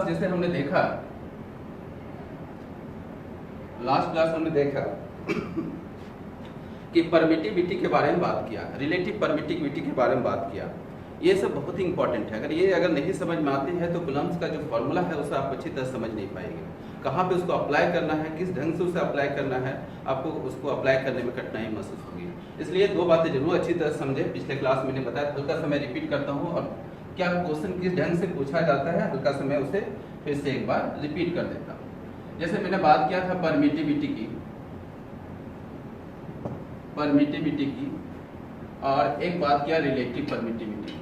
जैसे हमने देखा लास्ट क्लास हमने देखा कि परमिटिविटी के बारे में बात किया, रिलेटिव परमिटिविटी के बारे में बात किया। ये सब बहुत ही इंपॉर्टेंट है। अगर नहीं समझ में आती है तो कूलम्ब्स का जो फॉर्मूला है उसे आप अच्छी तरह समझ नहीं पाएंगे। कहाँ पे उसको अप्लाई करना है, किस ढंग से उसे अप्लाई करना है, आपको उसको अप्लाई करने में कठिनाई महसूस होगी। इसलिए दो बातें जरूर अच्छी तरह समझे। पिछले क्लास मैंने बताया, हल्का सा मैं रिपीट करता हूँ और क्या क्वेश्चन किस ढंग से पूछा जाता है हल्का सा मैं उसे फिर से एक बार रिपीट कर देता हूँ। जैसे मैंने बात किया था परमिटिविटी की और एक बात किया रिलेटिव परमिटिविटी,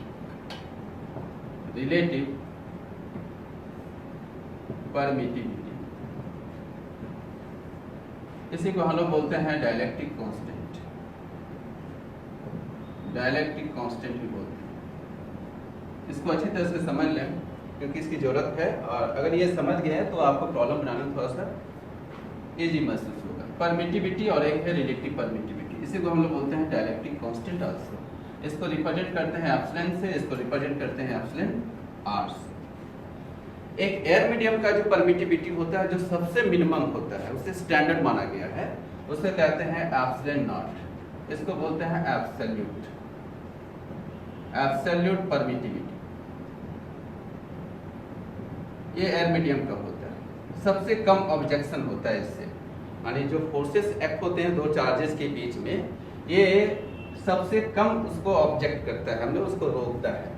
इसी को हम लोग बोलते हैं डायलेक्ट्रिक कांस्टेंट भी बोलते हैं। इसको अच्छी तरह से समझ लें क्योंकि इसकी जरूरत है, और अगर ये समझ गए हैं तो आपको प्रॉब्लम बनाना थोड़ा सा इजी महसूस होगा। परमिटिविटी और एक है रिलेटिव परमिटिविटी, इसी को हम लोग बोलते हैं डायलेक्ट्रिक कांस्टेंट आल्सो। इसको रिप्रेजेंट करते हैं एप्सिलॉन से, इसको रिप्रेजेंट करते हैं एप्सिलॉन आर से। एक एयर मीडियम का जो परमिटिविटी होता है, जो सबसे मिनिमम होता है, उसे स्टैंडर्ड माना गया है, उसे कहते हैं एप्सिलॉन नॉट। इसको बोलते हैं एब्सोल्यूट परमिटिविटी। ये एयर मीडियम का होता है, सबसे कम ऑब्जेक्शन होता है इससे, यानी जो फोर्सेस एक्ट होते हैं दो चार्जेस के बीच में, ये सबसे कम उसको ऑब्जेक्ट करता है, हमने उसको रोकता है।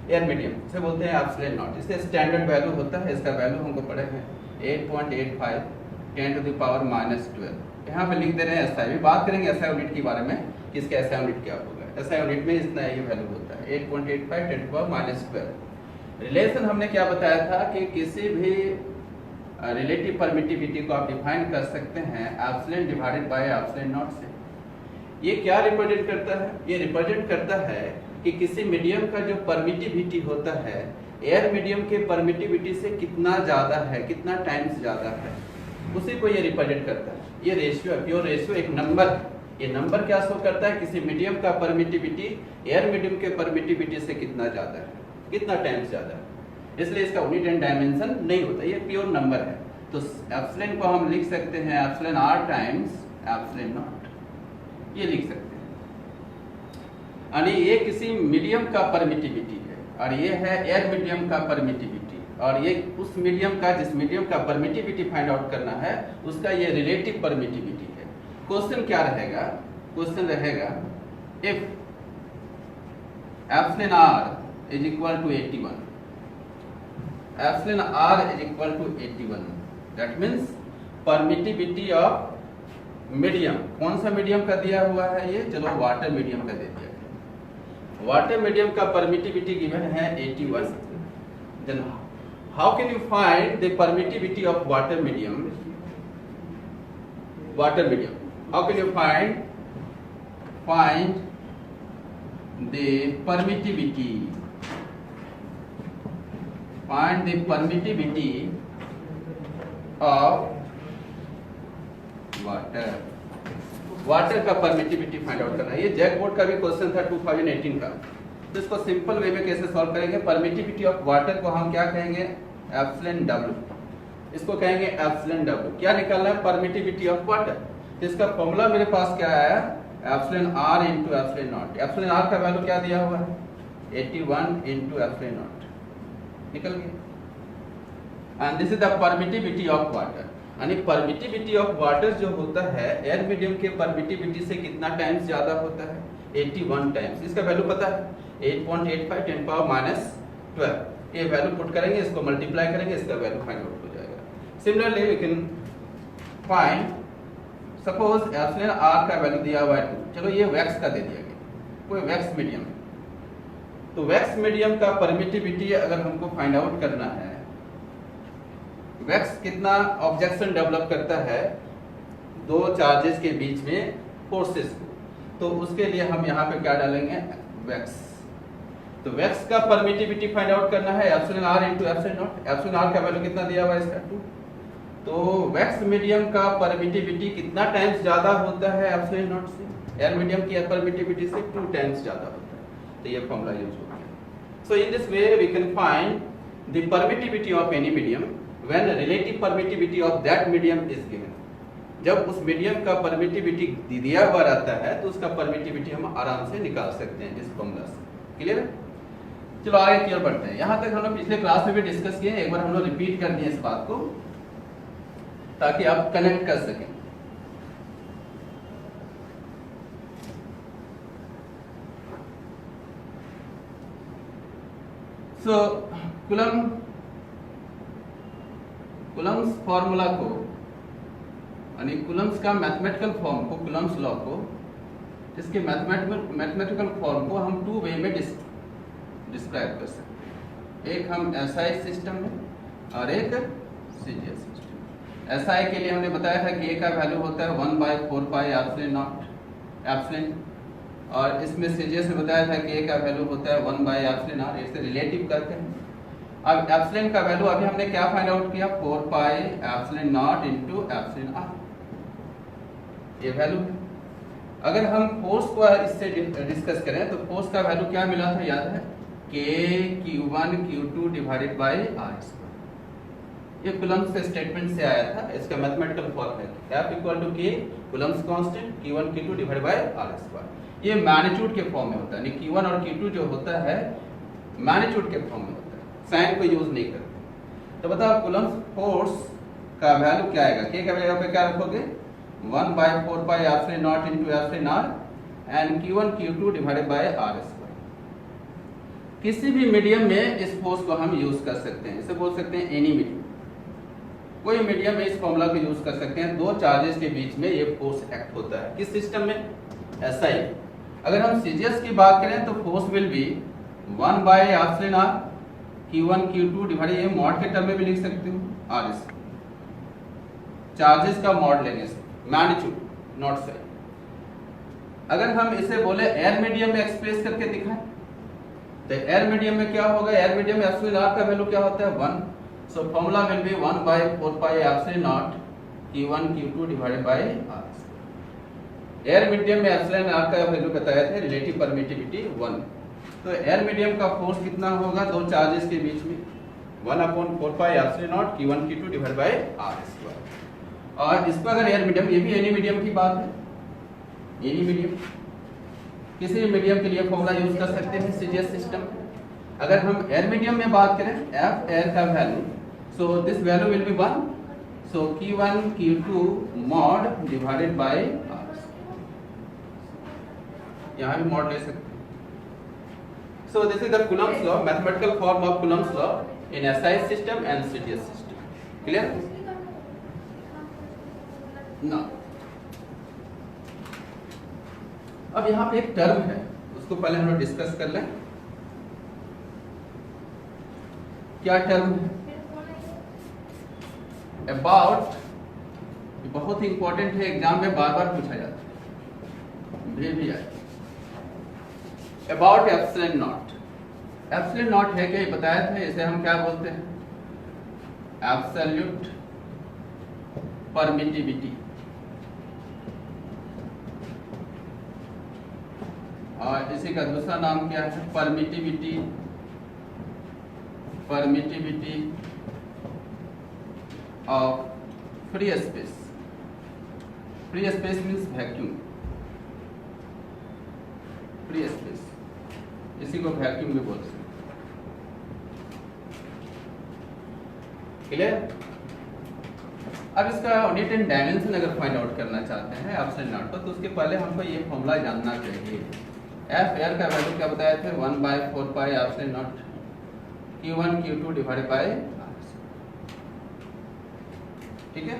एयर मीडियम से बोलते हैं एब्सोल्यूट नॉट। इससे स्टैंडर्ड वैल्यू होता है, इसका वैल्यू हमको पढ़े हैं 8.85 10⁻²। यहाँ पे लिख दे रहे हैं SI। भी बात करेंगे SI यूनिट के बारे में कि इसका SI यूनिट क्या होगा। SI यूनिट में इतना ये वैल्यू होता है 8.85 10⁻²। रिलेशन हमने क्या बताया था कि किसी भी रिलेटिव परमिटिविटी को आप डिफाइन कर सकते हैं epsilon divided by epsilon not से। ये क्या रिप्रेजेंट करता है? ये रिप्रेजेंट करता है कि किसी मीडियम का जो परमिटिविटी होता है एयर मीडियम के परमिटिविटी से कितना ज्यादा है, कितना टाइम्स ज्यादा है, उसी को ये रिप्रेजेंट करता है। ये रेशियो, प्योर रेशियो एक नंबर है। ये नंबर क्या शो करता है? किसी मीडियम का परमिटिविटी एयर मीडियम के परमिटिविटी से कितना ज्यादा है, कितना टाइम्स ज्यादा है। इसलिए इसका यूनिट एंड डायमेंशन नहीं होता, ये प्योर नंबर है। तो एप्सिलॉन को हम लिख सकते हैं epsilon r times epsilon not, ये लिख सकते हैं। यानी ये किसी मीडियम का परमिटिविटी है और ये है एयर मीडियम का परमिटिविटी, और ये उस मीडियम का, जिस मीडियम का परमिटिविटी फाइंड आउट करना है उसका ये रिलेटिव परमिटिविटी है। क्वेश्चन क्या रहेगा? क्वेश्चन रहेगा if epsilon r is equal to 81, epsilon r is equal to 81, that means permittivity of medium. कौन सा मीडियम का दिया हुआ है ये? चलो वाटर मीडियम का दे दिया। वाटर मीडियम का परमिटिविटी गिवन है 81। Then how can you find the permittivity of water medium? How can you find the permittivity? Find the permittivity of water का परमिटिविटी फाइंड आउट करना है। ये जैक बोर्ड का भी क्वेश्चन था 2018 का। तो इसको सिंपल वे में कैसे सॉल्व करेंगे? परमिटिविटी ऑफ वाटर को हम क्या कहेंगे? Epsilon W। इसको कहेंगे एप्सिलॉन W। क्या निकालना है? Permittivity of water. तो इसका फॉर्मूला मेरे पास क्या आया? Epsilon R into epsilon not. Epsilon R का वैल्यू क्या दिया हुआ है? 81 इंटू एप्सिलॉन नॉट, निकल गया। And this is the permittivity of water. यानी परमिटिविटी ऑफ वाटर जो होता है एयर मीडियम के परमिटिविटी से कितना टाइम्स ज्यादा होता है? 81 टाइम्स। इसका वैल्यू पता है 8.85 10⁻²। ये वैल्यू पुट करेंगे, इसको मल्टीप्लाई करेंगे, इसका वैल्यू फाइंड आउट हो जाएगा। Similarly we can find, suppose epsilon r का वैल्यू दिया हुआ है 2। चलो ये वैक्स का दे दिया गया, कोई वैक्स मीडियम है। तो वैक्स मीडियम का परमिटिविटी अगर हमको फाइंड आउट करना है, वैक्स कितना ऑब्जेक्शन डेवलप करता है दो चार्जेस के बीच में फोर्सेस को, तो उसके लिए हम यहाँ पे क्या डालेंगे? वैक्स। तो वैक्स का परमिटिविटी फाइंड आउट करना है epsilon r into epsilon not. Epsilon r का वैल्यू कितना दिया हुआ है? इसका 2। तो वैक्स मीडियम का परमिटिविटी कितना टाइम्स ज्यादा होता है एप्सिलॉन नॉट से? एयर मीडियम की परमिटिविटी से 2 टाइम्स ज्यादा होता है। तो ये फॉर्मूला यूज हो गया। So in this way we can find the permittivity of any medium when relative permittivity of that medium is given. जब उस मीडियम का परमिटिविटी दिया हुआ रहता है तो उसका परमिटिविटी हम आराम से निकाल सकते हैं इस फॉर्मूला से। क्लियर है? चलो आगे क्लियर बढ़ते हैं। यहाँ तक हम लोग पिछले क्लास में भी डिस्कस किए, एक बार हम लोग रिपीट कर दिए इस बात को ताकि आप कनेक्ट कर सकें। सो कुलम्स फॉर्मूला को यानी कुलम्स का मैथमेटिकल फॉर्म को, कुलम्स लॉ को, इसके मैथमेटिकल फॉर्म को हम टू वे में डिस्क्राइब कर सकते हैं। एक हम एसआई सिस्टम में और एक सीजीएस सिस्टम। एसआई के लिए हमने बताया था कि ए का वैल्यू होता है 1/4 पाई एप्सिलॉन नॉट एप्सिलॉन, और इसमें सीजीएस में बताया था कि ए का वैल्यू होता है 1/एप्सिलॉन आर। इसे रिलेटिव करते हैं। अब एप्सिलॉन का वैल्यू अभी हमने क्या फाइंड आउट किया, 4 pi epsilon not into epsilon r, ये वैल्यू है। अगर हम फोर्स को इससे डिस्कस करें तो फोर्स का वैल्यू क्या मिला था, याद है, K Q1 Q2 divided by r square. ये कुलम्स के स्टेटमेंट से आया था। इसका मैथमेटिकल फॉर्म है F इक्वल टू K Coulomb's constant Q1 Q2 divided by r square. ये मैग्नीट्यूड के फॉर्म में होता है, यानी Q1 और Q2 जो होता है मैग्नीट्यूड के फॉर्म में होता है, साइन को यूज नहीं करते। तो बताओ कुलम्स फोर्स का वैल्यू क्या आएगा, K का वैल्यू पे क्या रखोगे, 1/4 pi epsilon not into epsilon r and Q1 Q2 divided by r square. किसी भी मीडियम में इस फोर्स को हम यूज कर सकते हैं, इसे बोल सकते हैं एनी मीडियम। कोई मीडियम में इस फॉर्मूला को यूज कर सकते हैं। दो चार्जेस के बीच में ये फोर्स एक्ट होता है। किस सिस्टम में, एसआई। अगर हम सीजीएस की बात करें तो फोर्स विल बी 1/एप्सिलॉन आर Q1 Q2 डिवाइडेड, ये मॉड के टर्म में भी लिख सकते हो, आर स्क्वायर। चार्जेस का मॉड लेने से, मैग्नीट्यूड नॉट साइन। अगर हम इसे बोले एयर मीडियम में एक्सप्रेस करके दिखाएं तो एयर मीडियम में क्या होगा, एयर मीडियम में एप्सिलॉन आर का वैल्यू क्या होता है, 1। So formula will be 1/4 pi epsilon not Q1 Q2 divided by r. Air medium में एप्सिलॉन आर का वैल्यू बताया था, रिलेटिव परमिटिविटी 1। तो एयर मीडियम का फोर्स कितना होगा दो चार्जेस के बीच में, 1/4 pi epsilon not Q1 Q2 divided by r square. और इस पर अगर एयर मीडियम, ये भी एनी मीडियम की बात है, एनी मीडियम, किसी भी मीडियम के लिए फॉर्मूला यूज कर सकते हैं सीजीएस सिस्टम। अगर हम एयर मीडियम में बात करें, एफ एयर का value, so this value will be 1, so Q1 Q2 mod divided by r. यहाँ भी मॉड ले सकते हैं। So this is the Coulomb's law, mathematical form of Coulomb's law in SI system and CGS system. Clear ना? अब यहाँ पे एक टर्म है, उसको पहले हम लोग डिस्कस कर लें। क्या टर्म है, अबाउट, बहुत इंपॉर्टेंट है, एग्जाम में बार बार पूछा जाता है, भी आए। About epsilon not. Epsilon not है क्या, ये बताया था, इसे हम क्या बोलते हैं, एब्सोल्यूट परमिटिविटी। और इसी का दूसरा नाम क्या है, permittivity. Permittivity of free space. Free space means vacuum, free space, इसी को वैक्यूम भी बोल सकते हैं। क्लियर? अब इसका यूनिट एंड डायमेंशन अगर फाइंड आउट करना चाहते हैं एप्सिलॉन नॉट को, तो उसके पहले हमको ये फॉर्मूला जानना चाहिए। एफ एयर का वैल्यू क्या बताया थे, 1/4 pi epsilon not Q1 Q2 divided by r. ठीक है?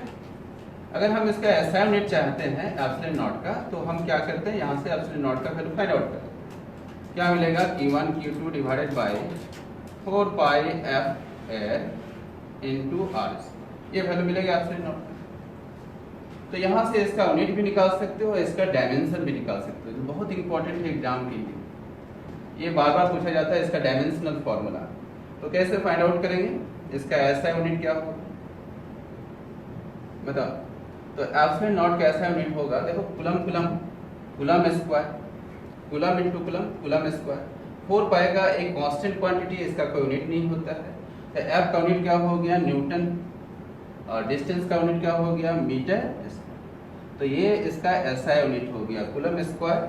अगर हम इसका एसआई यूनिट चाहते हैं एप्सिलॉन नॉट का, तो हम क्या करते हैं, यहाँ से एप्सिलॉन नॉट का वैल्यू फाइंड आउट करते हैं। क्या मिलेगा, Q1 Q2 divided by 4 pi F air into r, ये वैल्यू मिलेगा एप्सिलॉन नॉट। तो यहाँ से इसका यूनिट भी निकाल सकते हो और इसका डायमेंशन भी निकाल सकते हो, जो बहुत इंपॉर्टेंट है एग्जाम के लिए। ये बार बार पूछा जाता है, इसका डायमेंशनल फॉर्मूला। तो कैसे फाइंड आउट करेंगे, इसका ऐसा यूनिट क्या होगा बताओ। तो एप्सिलॉन नॉट का ऐसा यूनिट होगा, देखो, coulomb coulomb coulomb square, coulomb into coulomb coulomb square. 4 पाई का एक कांस्टेंट क्वांटिटी, इसका कोई यूनिट नहीं होता है। तो एफ का यूनिट क्या हो गया न्यूटन और डिस्टेंस का यूनिट क्या हो गया मीटर। तो ये इसका एसआई यूनिट हो गया कूलम स्क्वायर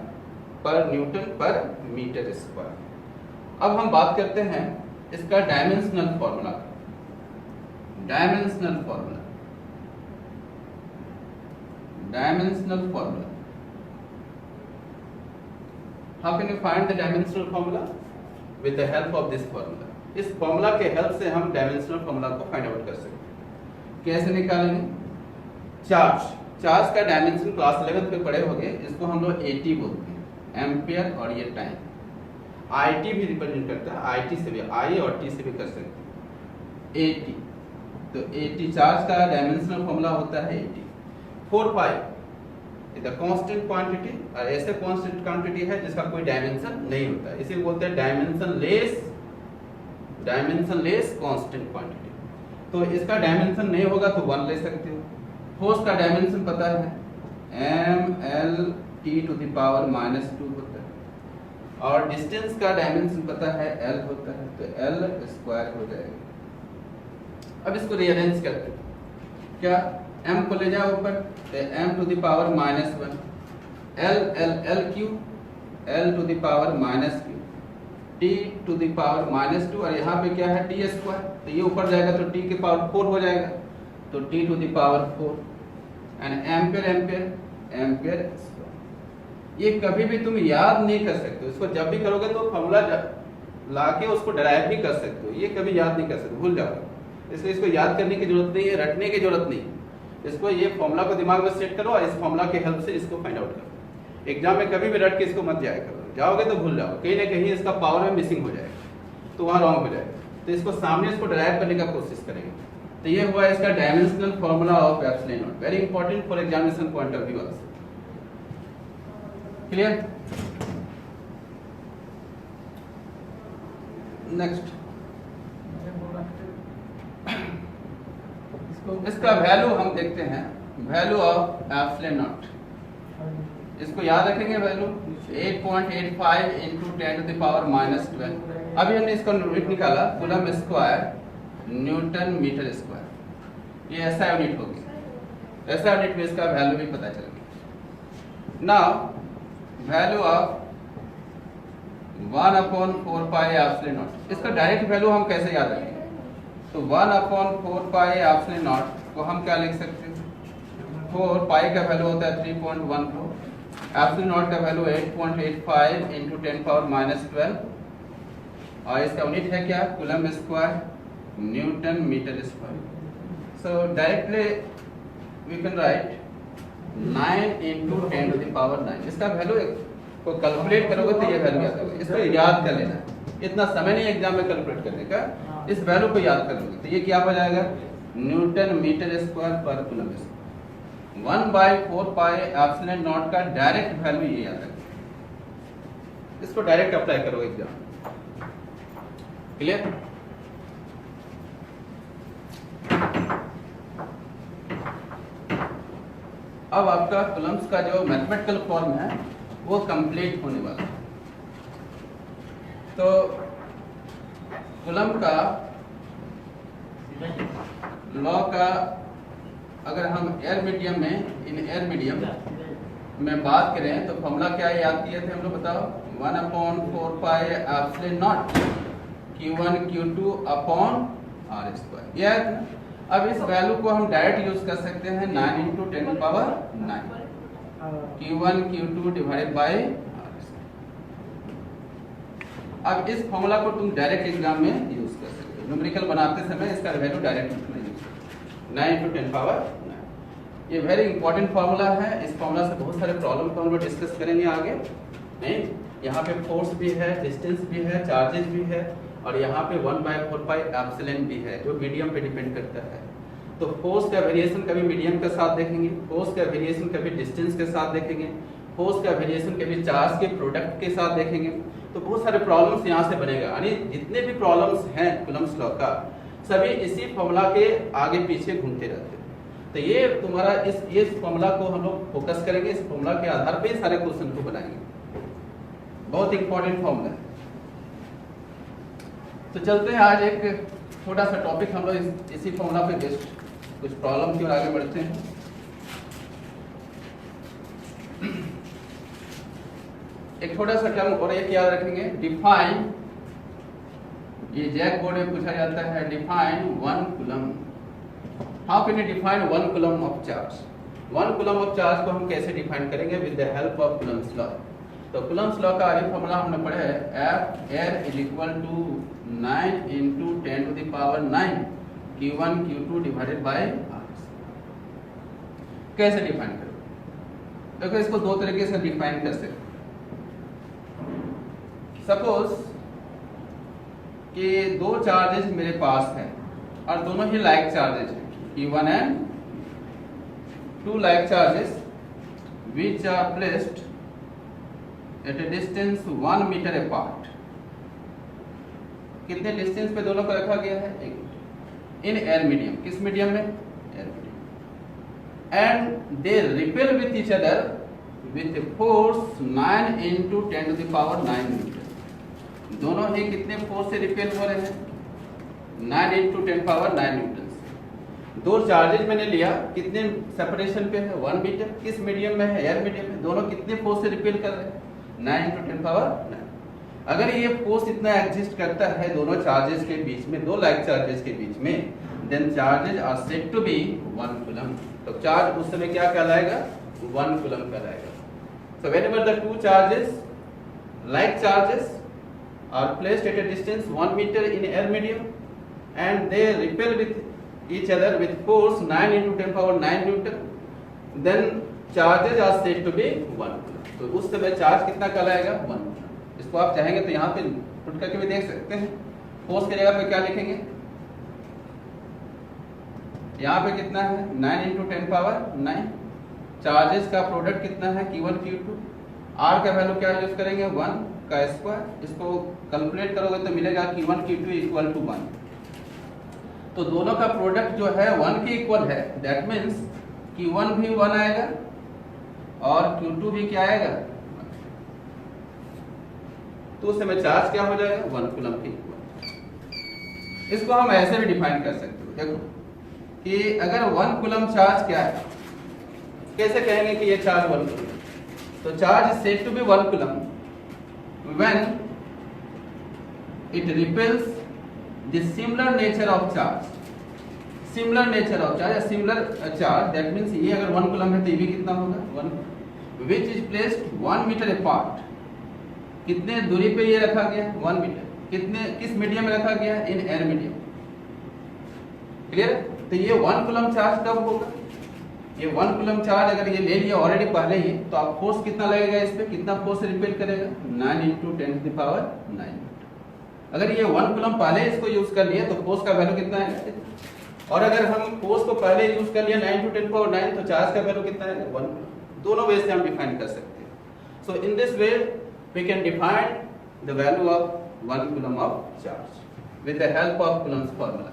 पर न्यूटन पर मीटर स्क्वायर। अब हम बात करते हैं इसका dimensional formula. Dimensional formula how can you find the dimensional formula with the help of this formula. इस फॉर्मूला के हेल्प से हम डायमेंशनल फॉर्मूला को फाइंड आउट कर सकते हैं। कैसे निकालेंगे? चार्ज का डायमेंशन क्लास 11 पे पढ़े होंगे, इसको हम लोग एटी बोलते हैं, एम्पियर और ये टाइम। आईटी भी रिप्रेजेंट करता है, आईटी से भी, आई और टी से भी कर सकते हैं। एटी तो एटी चार्ज का डायमेंशनल फॉर्मूला होता है eighty. 4 pi is a constant quantity और ऐसे कांस्टेंट क्वांटिटी है जिसका कोई डायमेंशन नहीं होता, इसे बोलते हैं डायमेंशन लेस कांस्टेंट क्वांटिटी। तो इसका डायमेंशन नहीं होगा तो 1 ले सकते हो। फोर्स का डायमेंशन पता है ml t⁻² होता है और डिस्टेंस का डायमेंशन पता है l होता है, तो l² हो जाएगा। अब इसको रीअरेंज करते हैं, क्या m को ले जाओ ऊपर तो m⁻⁻1 l Q l⁻⁻ t⁻⁻2 और यहाँ पे क्या है t², तो ये ऊपर जाएगा तो t के पावर 4 हो जाएगा, तो t⁻⁴ एंड एम्पियर। ये कभी भी तुम याद नहीं कर सकते, इसको जब भी करोगे तो फॉर्मूला लाके उसको डराइव भी कर सकते हो, ये कभी याद नहीं कर सकते, भूल जाओ। इसलिए इसको याद करने की जरूरत नहीं है, रटने की जरूरत नहीं है। इसको ये फॉर्मूला को दिमाग में सेट करो और इस फॉर्मूला के हेल्प से इसको फाइंड आउट करो। एग्जाम में कभी भी रट के इसको मत जाया करो, जाओगे तो भूल जाओगे, कहीं ना कहीं इसका पावर में मिसिंग हो जाएगा, तो वहाँ रॉन्ग हो जाएगा। तो इसको सामने इसको डराइव करने का कोशिश करेंगे। तो ये हुआ इसका dimensional formula of epsilon not, very important for examination point of view also. Clear? Next इसका वैल्यू हम देखते हैं, वैल्यू ऑफ एप्सिलॉन नॉट। इसको याद रखेंगे वैल्यू 8.85 × 10⁻⁻12। अभी हमने इसका यूनिट निकाला coulomb square newton metre square, ये ऐसा यूनिट हो गया। ऐसा यूनिट में इसका वैल्यू भी पता चल गया। Now value of 1/4 pi epsilon not, इसका डायरेक्ट वैल्यू हम कैसे याद रखेंगे? तो 1/4 पाई एप्सिलॉन नॉट को हम क्या लिख सकते हैं? 4 पाई का वैल्यू होता है 3.14, एप्सिलॉन नॉट का वैल्यू 8.85 × 10⁻⁻12 और इसका यूनिट है क्या? Coulomb square newton metre square. So directly we can write 9 × 10⁻⁹। इसका वैल्यू को कैलकुलेट करोगे तो ये वैल्यू आता है। इसको याद कर लेना, इतना समय नहीं एग्जाम में कैलकुलेट करने का, इस वैल्यू को याद कर लोगे तो ये क्या हो जाएगा? न्यूटन मीटर स्क्वायर पर coulomb square. 1/4 pi epsilon not का डायरेक्ट वैल्यू ये आता है। इसको डायरेक्ट अप्लाई करो एग्जाम। क्लियर? अब आपका कूलम्स का जो मैथमेटिकल फॉर्म है वो कंप्लीट होने वाला है। तो कूलम का लॉ का अगर हम एयर मीडियम में, इन एयर मीडियम में बात करें तो फॉर्मूला क्या याद किए थे हम लोग बताओ? 1/4 pi epsilon not Q1 Q2 upon r²। यह है ना? अब इस वैल्यू को हम डायरेक्ट यूज कर सकते हैं 9 × 10⁻⁹ Q1 Q2 divided bye r²। अब इस फॉर्मूला को तुम डायरेक्ट एग्जाम में यूज कर सकते हो, न्यूमेरिकल बनाते समय इसका वैल्यू डायरेक्ट यूज कर 9 × 10⁻⁹। ये वेरी इंपॉर्टेंट फार्मूला है। इस फार्मूला से बहुत सारे प्रॉब्लम को हम लोग डिस्कस करेंगे आगे। नहीं, यहाँ पे फोर्स भी है, डिस्टेंस भी है, चार्जेस भी है और यहाँ पे 1/4 पाई एप्सिलॉन भी है जो मीडियम पे डिपेंड करता है। तो फोर्स का वेरिएशन कभी मीडियम के साथ देखेंगे, फोर्स का वेरिएशन कभी डिस्टेंस के साथ देखेंगे, फोर्स का वेरिएशन कभी चार्ज के प्रोडक्ट के साथ देखेंगे। तो बहुत सारे प्रॉब्लम्स यहाँ से बनेगा, यानी जितने भी प्रॉब्लम्स हैं कूलम्स लॉ का सभी इसी फॉर्मूला के आगे पीछे घूमते रहते हैं। तो ये तुम्हारा इस फॉर्मूला को हम लोग फोकस करेंगे, इस फॉर्मूला के आधार पे सारे क्वेश्चन को बनाएंगे। बहुत इंपॉर्टेंट फॉर्मूला है। तो चलते हैं आज एक छोटा सा टॉपिक हम लोग इसी फॉर्मूला पे बेस्ड कुछ प्रॉब्लम की ओर आगे बढ़ते हैं। एक छोटा सा टर्म और एक याद रखेंगे, डिफाइन, ये जैक बोर्ड में पूछा जाता है, define 1 coulomb. How can you define 1 coulomb of charge? 1 coulomb of charge को हम कैसे डिफाइन करेंगे? With the help of Coulomb's law. तो कूलम्स लॉ का आगे फॉर्मूला हमने पढ़ा है, F air is equal to 9 into 10 to the power 9 Q1 Q2 divided by R। कैसे डिफाइन करें? देखो इसको दो तरीके से डिफाइन कर सकते। सपोज कि दो चार्जेस मेरे पास हैं और दोनों ही लाइक चार्जेस हैं, Q1 and 2 like charges which are placed at a distance 1 meter apart। कितने डिस्टेंस पे दोनों को रखा गया है? 1 मीटर। इन एयर मीडियम, किस मीडियम में? Air medium. And they repel with each other with force 9 into 10 to the power 9 metre. दोनों ही कितने फोर्स से रिपेल हो रहे हैं? 9 into 10 power 9 न्यूटन। दो चार्जेज मैंने लिया, कितने सेपरेशन पे है? 1 मीटर। किस मीडियम में है? एयर मीडियम में। दोनों कितने फोर्स से रिपेल कर रहे हैं? 9 into 10 power 9। अगर ये फोर्स इतना एग्जिस्ट करता है दोनों चार्जेस के बीच में, दो लाइक चार्जेस के बीच में, then charges are said to be 1 coulomb. तो चार्ज उस समय क्या कहलाएगा? 1 कूलम कहलाएगा। So whenever the two charges, like charges, are placed at a distance 1 meter in air medium and they repel with each other with force 9 into 10 power 9 newton, then charges are said to be 1 coulomb। तो उस समय charge कितना कहलाएगा? 1 coulomb। इसको आप चाहेंगे तो यहाँ पे पुट करके भी देख सकते हैं। फोर्स की जगह पे क्या लिखेंगे? यहाँ पे कितना है? 9 into 10 power 9। चार्जेस का प्रोडक्ट कितना है? Q1 Q2। R का वैल्यू क्या यूज करेंगे? 1 का स्क्वायर। इसको कैलकुलेट करोगे तो मिलेगा Q1 Q2 इक्वल टू 1। तो दोनों का प्रोडक्ट जो है 1 के इक्वल है, दैट मीन्स Q1 भी 1 आएगा और Q2 भी क्या आएगा? तो उस समय चार्ज क्या हो जाएगा? 1 कूलम के इक्वल। इसको हम ऐसे भी डिफाइन कर सकते हो, देखो कि अगर 1 कूलम चार्ज क्या है, कैसे कहेंगे कि ये चार्ज 1 कूलम? तो charge is said to be 1 coulomb when it repels the similar nature of charge, similar nature of charge या similar charge, that means ये अगर 1 कूलम है तो ये भी कितना होगा? 1, which is placed 1 meter apart। कितने दूरी पे ये रखा गया? 1 मीटर। कितने, किस मीडियम में रखा गया? इन एयर मीडियम। क्लियर? तो ये 1 कूलम चार्ज कब होगा? ये 1 कूलम चार्ज अगर ये ले लिया ऑलरेडी पहले ही, तो आप फोर्स कितना लगेगा इस पे? कितना फोर्स रिपेल करेगा? 9 into 10 to the power 9। अगर ये 1 कूलम पहले इसको यूज कर लिया तो फोर्स का वैल्यू कितना है? और अगर हम फोर्स को पहले यूज कर लिया 9 into 10 power 9, तो चार्ज का वैल्यू कितना है? 1 कूलम। दोनों वे से हम डिफाइन कर सकते हैं। So in this way we can define the value of 1 coulomb of charge with the help of coulomb's formula.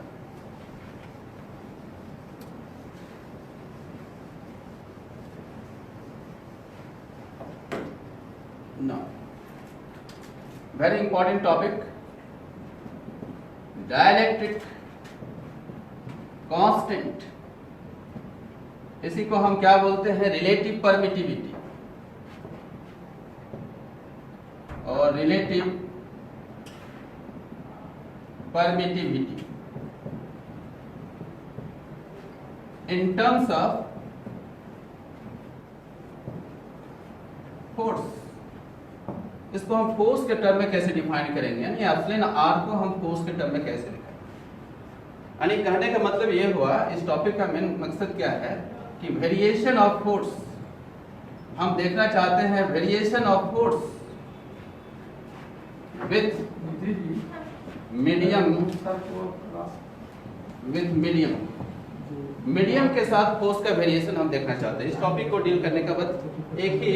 Now, very important topic, dielectric constant। इसी को हम क्या बोलते हैं? रिलेटिव परमिटिविटी और relative permittivity in terms of force. इसको हम force के टर्म में कैसे डिफाइन करेंगे? यानी एप्सिलॉन आर को हम फोर्स के टर्म में कैसे लिखेंगे? यानी कहने का मतलब ये हुआ, इस टॉपिक का मेन मकसद क्या है कि वेरिएशन ऑफ फोर्स हम देखना चाहते हैं। Variation of force with medium, with medium के साथ फोर्स का वेरिएशन हम देखना चाहते हैं। इस टॉपिक को डील करने का बाद एक ही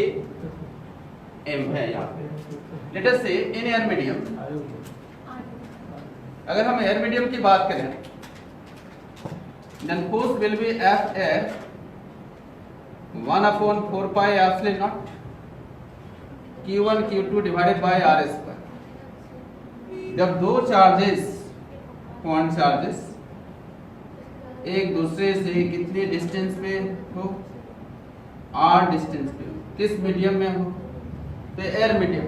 एम है यहाँ पे। लेट अस से इन एयर मीडियम, अगर हम एयर मीडियम की बात करें, then force will be F air 1/4 pi epsilon not Q1 Q2 divided by R square. जब दो चार्जेस पॉइंट चार्जेस एक दूसरे से कितने डिस्टेंस पे हो, r डिस्टेंस पे हो, किस मीडियम में हो, तो एयर मीडियम,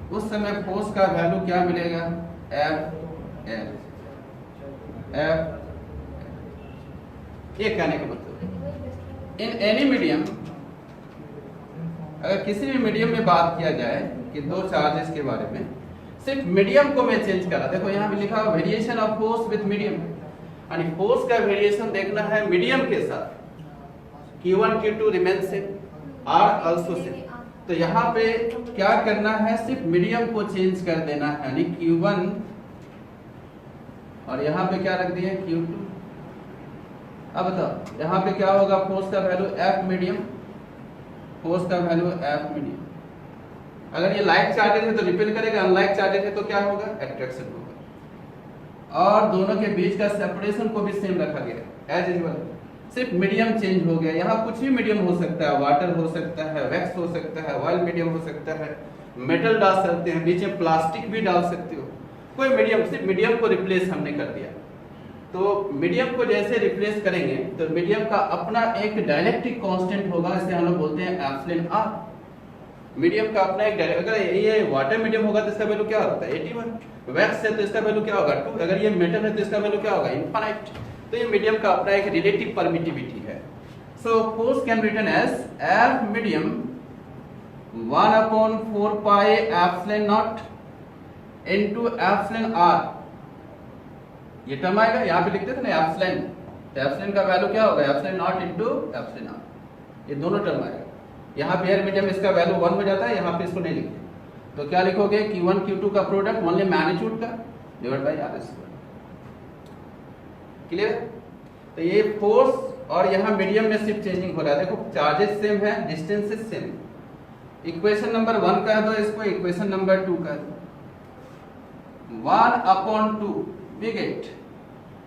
उस समय फोर्स का वैल्यू क्या मिलेगा, F L F। ये कहने का मतलब इन एनी मीडियम, अगर किसी भी मीडियम में बात किया जाए कि दो चार्जेस के बारे में, सिर्फ मीडियम को मैं चेंज करा, देखो यहाँ पे लिखा हुआ variation of force with medium, यानी फोर्स का वेरिएशन देखना है मीडियम के साथ, Q1 Q2 remain same, R also same. तो यहाँ पे क्या करना है, सिर्फ मीडियम को चेंज कर देना है, यानी Q1 और यहाँ पे क्या रख दिए Q2। अब बताओ यहाँ पे क्या होगा, फोर्स का वैल्यू F मीडियम, फोर्स का वैल्यू F मीडियम। अगर ये लाइक चार्जेस है तो रिपेल करेगा, अनलाइक चार्जेस है तो क्या होगा, एट्रैक्शन होगा। और दोनों के बीच का सेपरेशन को भी सेम रखा गया एज यूजुअल, सिर्फ मीडियम चेंज हो गया। यहाँ कुछ भी मीडियम हो सकता है, वाटर हो सकता है, वैक्स हो सकता है, ऑयल मीडियम हो सकता है, मेटल डाल सकते हैं, बीच में प्लास्टिक भी डाल सकते हो, कोई मीडियम, सिर्फ मीडियम को रिप्लेस हमने कर दिया। तो मीडियम को जैसे रिप्लेस करेंगे तो मीडियम का अपना एक डायलेक्ट्रिक कांस्टेंट होगा, इसे हम लोग बोलते हैं एप्सिलॉन आर। मीडियम का अपना एक, अगर ये वाटर मीडियम होगा तो इसका वैल्यू क्या होता है 81, वैक्स है तो इसका वैल्यू क्या होगा 2, अगर ये मेटल है तो इसका वैल्यू क्या होगा इनफाइनाइट। तो ये मीडियम का अपना एक रिलेटिव परमिटिविटी है। So force can be written as F medium 1/4 pi epsilon not into epsilon r. ये टर्म आएगा, यहाँ पे लिखते थे ना एप्सिलॉन, तो एप्सिलॉन का वैल्यू क्या होगा epsilon not into epsilon r, ये दोनों टर्म आएगा। यहाँ पे एयर मीडियम इसका वैल्यू 1 हो जाता है, यहाँ पे इसको नहीं लिखते, तो क्या लिखोगे Q1 Q2 का प्रोडक्ट ओनली मैग्नीट्यूड का divide by r square. Clear? तो ये फोर्स और यहाँ मीडियम में सिर्फ चेंजिंग हो रहा है। देखो चार्जेस सेम है, डिस्टेंसेस सेम। इक्वेशन नंबर 1 कह दो इसको, इक्वेशन नंबर 2 कह दो। 1/2 वी गेट,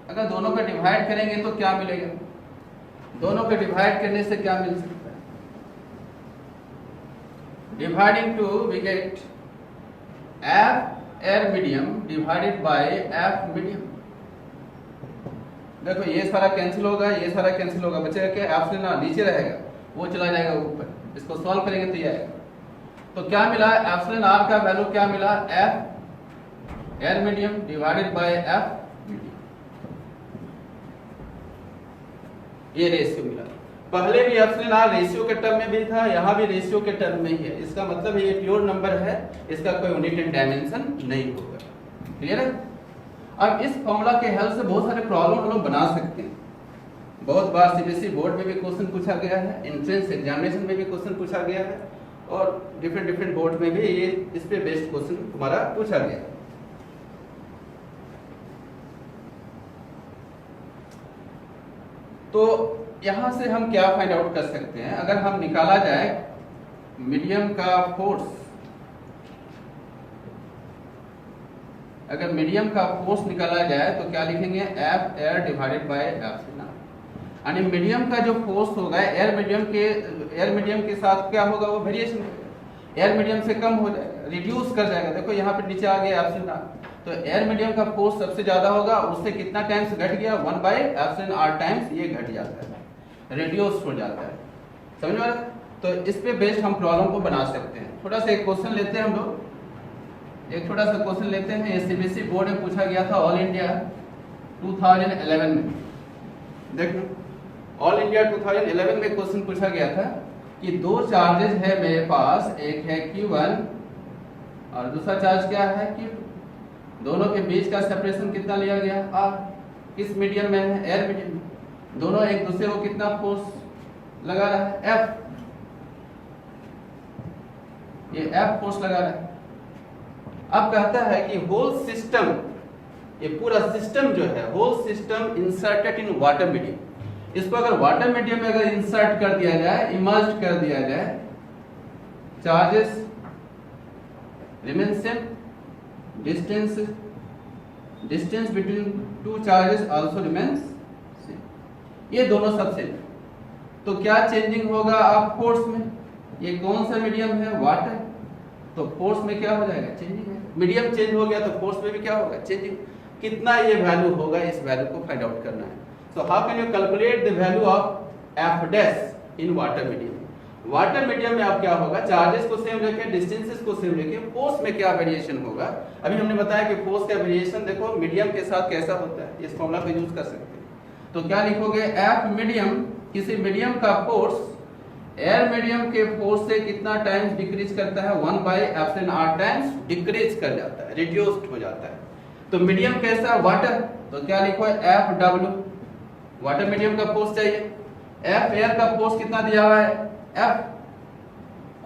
अगर दोनों का डिवाइड करेंगे तो क्या मिलेगा, दोनों को डिवाइड करने से क्या मिल सकता है, dividing 2 we get F air medium divided by F medium. देखो ये सारा कैंसिल होगा, ये सारा कैंसिल होगा, बचेगा क्या एप्सिलॉन आर नीचे रहेगा, वो चला जाएगा ऊपर, इसको सॉल्व करेंगे तो ये आएगा। तो क्या मिला, एप्सिलॉन आर का वैल्यू क्या मिला, F air medium divided by F medium, ये रेशियो मिला। पहले भी एप्सिलॉन आर रेशियो के टर्म में भी था, यहाँ भी रेशियो के टर्म में ही है। इसका मतलब ये प्योर नंबर है, इसका कोई यूनिट एंड डायमेंशन नहीं होगा। क्लियर है? अब इस फॉर्मूला के हेल्प से बहुत सारे प्रॉब्लम हम लोग बना सकते हैं। बहुत बार सीबीएसई बोर्ड में भी क्वेश्चन पूछा गया है, एंट्रेंस एग्जामिनेशन में भी क्वेश्चन पूछा गया है, और डिफरेंट बोर्ड में भी ये इस पे बेस्ड क्वेश्चन तुम्हारा पूछा गया। तो यहां से हम क्या फाइंड आउट कर सकते हैं, अगर हम निकाला जाए मीडियम का फोर्स, अगर मीडियम का फोर्स निकाला जाए तो क्या लिखेंगे, F air divided by epsilon r. यानी मीडियम का जो फोर्स होगा एयर मीडियम के साथ क्या होगा, वो वेरिएशन एयर मीडियम से कम हो जाएगा, रिड्यूस कर जाएगा। देखो यहाँ पे नीचे आ गया एप्सिलॉन आर, तो एयर मीडियम का फोर्स सबसे ज्यादा होगा, उससे कितना टाइम्स घट गया, 1 बाय एप्सिलॉन आर टाइम्स ये घट जाता है, रिड्यूस हो जाता है। समझ में आ रहा है? तो इस पे बेस्ड हम प्रॉब्लम को बना सकते हैं। थोड़ा सा एक क्वेश्चन लेते हैं हम लोग, एक छोटा सा क्वेश्चन लेते हैं। ये सीबीएसई बोर्ड में पूछा गया था ऑल इंडिया 2011 में। देखो ऑल इंडिया 2011 में क्वेश्चन पूछा गया था कि दो चार्जेस है मेरे पास, एक है Q1 और दूसरा चार्ज क्या है Q2, दोनों के बीच का सेपरेशन कितना लिया गया R, किस मीडियम में है, एयर मीडियम में, दोनों एक दूसरे को कितना फोर्स लगा रहा है F, ये F फोर्स लगा रहा है। अब कहता है कि होल सिस्टम, ये पूरा सिस्टम जो है, whole system inserted in water medium, इसको अगर वाटर मीडियम में अगर इंसर्ट कर दिया जाए, इमर्ज कर दिया जाए, charges remain same, distance between two charges also remains same, ये दोनों सब सेम। तो क्या चेंजिंग होगा अब फोर्स में, ये कौन सा मीडियम है, वाटर, तो फोर्स में क्या हो जाएगा, चेंजिंग है। मीडियम चेंज हो गया तो फोर्स में भी क्या होगा, चेंजिंग। कितना ये वैल्यू होगा, इस वैल्यू को फाइंड आउट करना है। So how can you calculate the value of F dash in water medium. Water medium में आप क्या होगा, चार्जेस को सेम रखें, डिस्टेंसेस को सेम रखें, फोर्स में क्या वेरिएशन होगा। अभी हमने बताया कि फोर्स का वेरिएशन देखो मीडियम के साथ कैसा होता है, इस फॉर्मूला को यूज कर सकते हैं। तो क्या लिखोगे, एफ मीडियम, किसी मीडियम का फोर्स एयर मीडियम के फोर्स से कितना टाइम्स डिक्रीज करता है, 1/εr टाइम्स डिक्रीज कर जाता है, रिड्यूस्ड हो जाता है। तो मीडियम कैसा, वाटर, तो क्या लिखो, एफ डब्ल्यू, वाटर मीडियम का फोर्स चाहिए। एफ एयर का फोर्स कितना दिया हुआ है, एफ,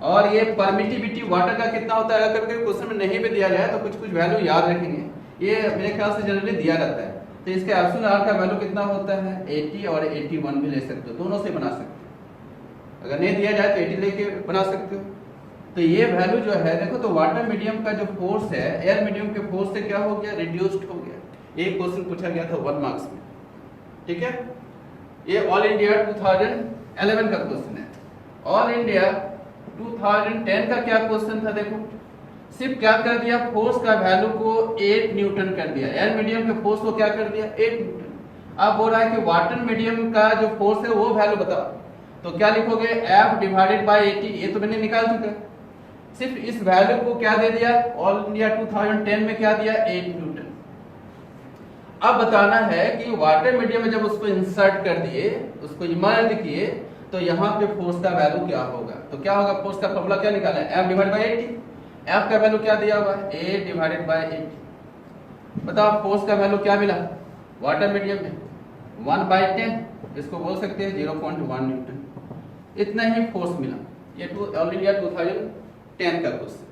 और ये परमिटिविटी वाटर का कितना होता है, अगर क्वेश्चन में नहीं भी दिया जाए तो कुछ कुछ वैल्यू याद रखेंगे, ये मेरे ख्याल से जनरली दिया जाता है। तो इसका एप्सिलॉन आर का वैल्यू कितना होता है, 80 और 81 भी ले सकते हो, दोनों से बना सकते हो। अगर नहीं दिया जाए तो 80 लेके बना सकते हो। तो ये वैल्यू जो है देखो, तो वाटर मीडियम का जो फोर्स है एयर मीडियम के फोर्स से क्या हो गया, रिड्यूस्ड हो गया। ये क्वेश्चन पूछा गया था 1 मार्क्स में, ठीक है। ये ऑल इंडिया 2011 का क्वेश्चन है। ऑल इंडिया 2010 का क्या क्वेश्चन था, देखो सिर्फ क्या कर दिया, फोर्स का वैल्यू को 8 न्यूटन कर दिया, एयर मीडियम के फोर्स को क्या कर दिया, 8 न्यूटन। अब बोल रहा है कि वाटर मीडियम का जो फोर्स है वो वैल्यू बताओ, तो क्या लिखोगे, F डिवाइडेड बाय 80, ये तो मैंने निकाल चुका है। सिर्फ इस वैल्यू को क्या दे दिया, ऑल इंडिया 2010 में क्या दिया, 8 न्यूटन। अब बताना है कि वाटर मीडियम में जब उसको इंसर्ट कर दिए, उसको इमर्ज किए, तो यहाँ पे फोर्स का वैल्यू क्या होगा। तो क्या होगा, फोर्स का फॉर्मूला क्या निकाला है, F डिवाइड बाय 80। F का वैल्यू क्या दिया हुआ है, 8 डिवाइडेड बाय 80। बताओ फोर्स का वैल्यू क्या मिला वाटर मीडियम में, 1/10, इसको बोल सकते हैं 0.1 न्यूटन। इतना ही फोर्स मिला। ये ऑल इंडिया 2010 का क्वेश्चन,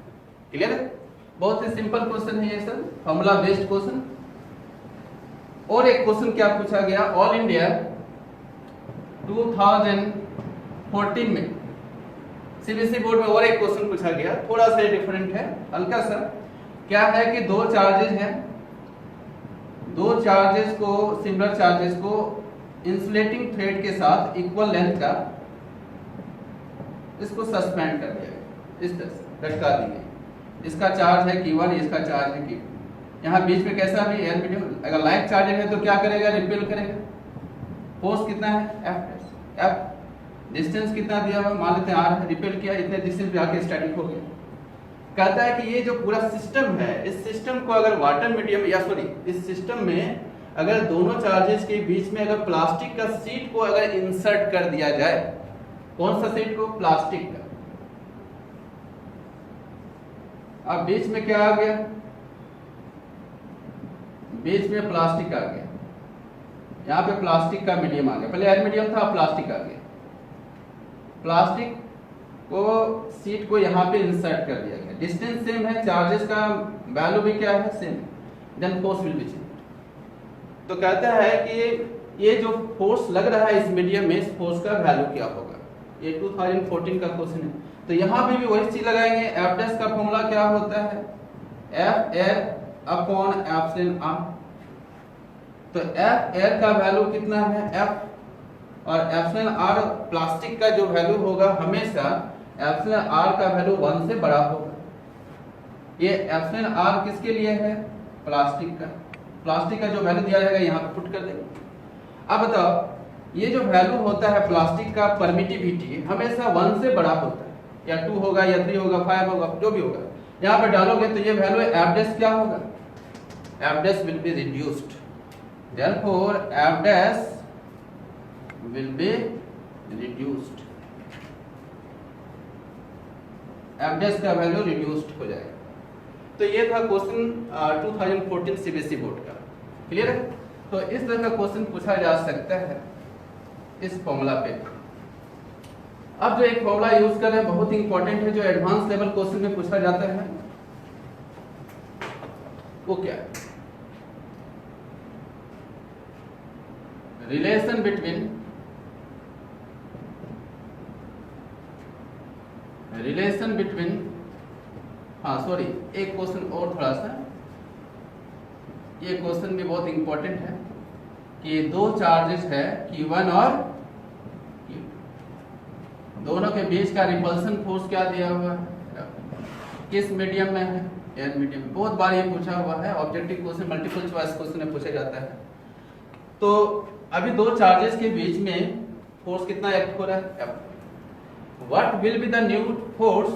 क्लियर है। बहुत ही सिंपल क्वेश्चन है ये सर, फॉर्मूला बेस्ड क्वेश्चन। और एक क्वेश्चन क्या पूछा गया, ऑल इंडिया 2014 में सीबीएसई बोर्ड में और एक क्वेश्चन पूछा गया, थोड़ा सा डिफरेंट है, हल्का सा। क्या है कि दो चार्जेस हैं, दो चार्जेस को, सिमिलर चार्जेस को इंसुलेटिंग थ्रेड के साथ इक्वल लेंथ का इसको सस्पेंड कर दिया गया, इस तरह से लटका दी गई। इसका चार्ज है Q1, इसका चार्ज है Q2। यहाँ बीच में कैसा भी एयर मीडियम, अगर लाइक चार्ज है तो क्या करेगा, रिपेल करेगा। फोर्स कितना है, F, डिस्टेंस कितना दिया हुआ, मान लेते हैं R है, रिपेल किया, इतने डिस्टेंस पे आके स्टैटिक हो गया। कहता है कि ये जो पूरा सिस्टम है, इस सिस्टम को अगर वाटर मीडियम, या सॉरी, इस सिस्टम में अगर दोनों चार्जेस के बीच में अगर प्लास्टिक का सीट को अगर इंसर्ट कर दिया जाए, कौन सा सीट को, प्लास्टिक का। अब बीच में क्या आ गया, बीच में प्लास्टिक आ गया, यहाँ पे प्लास्टिक का मीडियम आ गया, पहले एयर मीडियम था, प्लास्टिक आ गया। प्लास्टिक को सीट को यहाँ पे इंसर्ट कर दिया गया, डिस्टेंस सेम है, चार्जेस का वैल्यू भी क्या है, same, then force will be change. तो कहता है कि ये जो फोर्स लग रहा है इस मीडियम में, इस फोर्स का वैल्यू क्या होगा। ये 2014 का क्वेश्चन है। तो यहाँ पे भी वही चीज लगाएंगे, एफ डैश का फॉर्मूला क्या होता है, F air upon epsilon r. तो एफ एयर का वैल्यू कितना है, एफ, और एप्सिलॉन आर प्लास्टिक का जो वैल्यू होगा, हमेशा एप्सिलॉन आर का वैल्यू 1 से बड़ा होगा। ये एप्सिलॉन आर किसके लिए है, प्लास्टिक का। प्लास्टिक का जो वैल्यू दिया जाएगा यहाँ पे पुट कर देंगे। अब बताओ, ये जो वैल्यू होता है प्लास्टिक का, परमिटिविटी हमेशा 1 से बड़ा होता है, या 2 होगा या 3 होगा 5 होगा, जो भी होगा। यहाँ पे डालोगे तो ये वैल्यू एफ डैश क्या होगा, F dash will be reduced, therefore F dash will be reduced, F dash का वैल्यू रिड्यूस्ड हो जाएगा। तो ये था क्वेश्चन 2014 सीबीएसई बोर्ड का, क्लियर है। तो इस तरह का क्वेश्चन पूछा जा सकता है इस फॉर्मूला पे। अब जो एक फॉर्मूला यूज कर रहे हैं बहुत इंपॉर्टेंट है, जो एडवांस लेवल क्वेश्चन में पूछा जाता है, वो क्या है, रिलेशन बिटवीन एक क्वेश्चन और थोड़ा सा, ये क्वेश्चन भी बहुत इंपॉर्टेंट है कि दो चार्जेस है Q1 और Q2, दोनों के बीच का रिपल्सन फोर्स क्या दिया हुआ है, किस मीडियम में है, एयर मीडियम बहुत बार ये पूछा हुआ है, objective question multiple choice question में पूछा जाता है। तो अभी दो चार्जेस के बीच में फोर्स कितना एक्ट हो रहा है, F। What will be the new force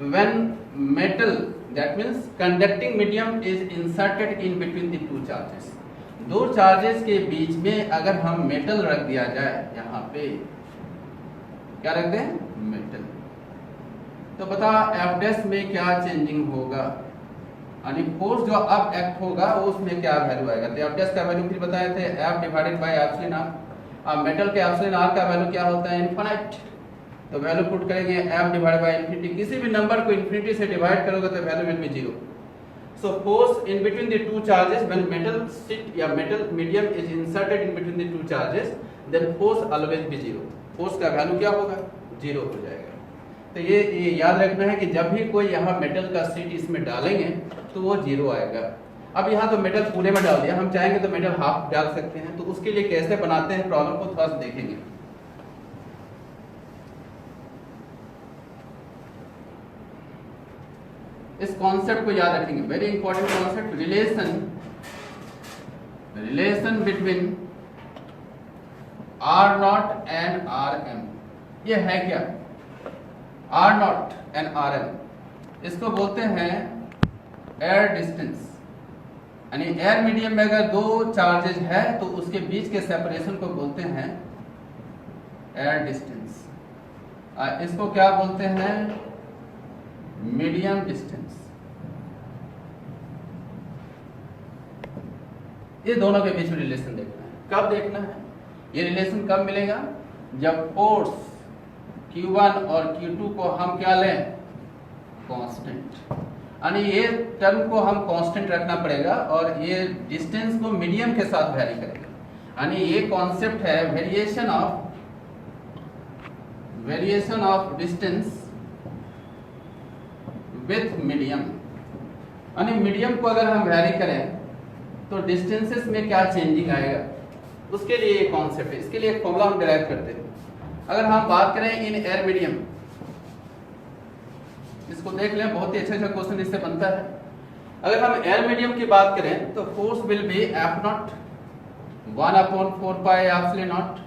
when metal that means conducting medium is inserted in between the two charges. दो चार्जेस के बीच में अगर हम मेटल रख दिया जाए, यहाँ पे क्या रख दें, मेटल, तो बता F डैश में क्या चेंजिंग होगा, यानी फोर्स जो अब एक्ट होगा उसमें क्या वैल्यू आएगा। तो F डैश का वैल्यू फिर बताए थे F divided by epsilon r. अब मेटल के एप्सिलॉन आर का वैल्यू क्या होता है, इनफिनिट। तो वैल्यू पुट करेंगे F डिवाइडेड बाय इनफिनिटी, किसी भी नंबर को इनफिनिटी से डिवाइड करोगे तो value will be 0। So force in between the two charges when metal sheet या metal medium is inserted in between the two charges, then force always be 0। force का value क्या होगा, 0 हो जाएगा। तो ये याद रखना है कि जब भी कोई यहाँ मेटल का शीट इसमें डालेंगे तो वो 0 आएगा। अब यहाँ तो मेटल पूरे में डाल दिया, हम चाहेंगे तो मेटल हाफ डाल सकते हैं। तो उसके लिए कैसे बनाते हैं प्रॉब्लम को थोड़ा सा देखेंगे। इस कॉन्सेप्ट को याद रखेंगे, very important concept, relation between r naught and r m. ये है क्या, r naught and r m, इसको बोलते हैं एयर डिस्टेंस। यानी एयर मीडियम में अगर दो चार्जेज है तो उसके बीच के सेपरेशन को बोलते हैं एयर डिस्टेंस। इसको क्या बोलते हैं, मीडियम डिस्टेंस। ये दोनों के बीच में रिलेशन देखना है। कब देखना है ये रिलेशन, कब मिलेगा, जब फोर्स Q1 और Q2 को हम क्या लें, कांस्टेंट। यानी ये टर्म को हम कांस्टेंट रखना पड़ेगा और ये डिस्टेंस को मीडियम के साथ वैरी करेगा। यानी ये कॉन्सेप्ट है variation of distance with medium. यानी मीडियम को अगर हम वैरी करें तो डिस्टेंसेस में क्या चेंजिंग आएगा, उसके लिए ये कॉन्सेप्ट है। इसके लिए एक फॉर्मूला हम डिराइव करते हैं। अगर हम बात करें इन एयर मीडियम, इसको देख लें, बहुत ही अच्छा क्वेश्चन इससे बनता है। अगर हम एयर मीडियम की बात करें तो force will B F not 1/4 pi epsilon not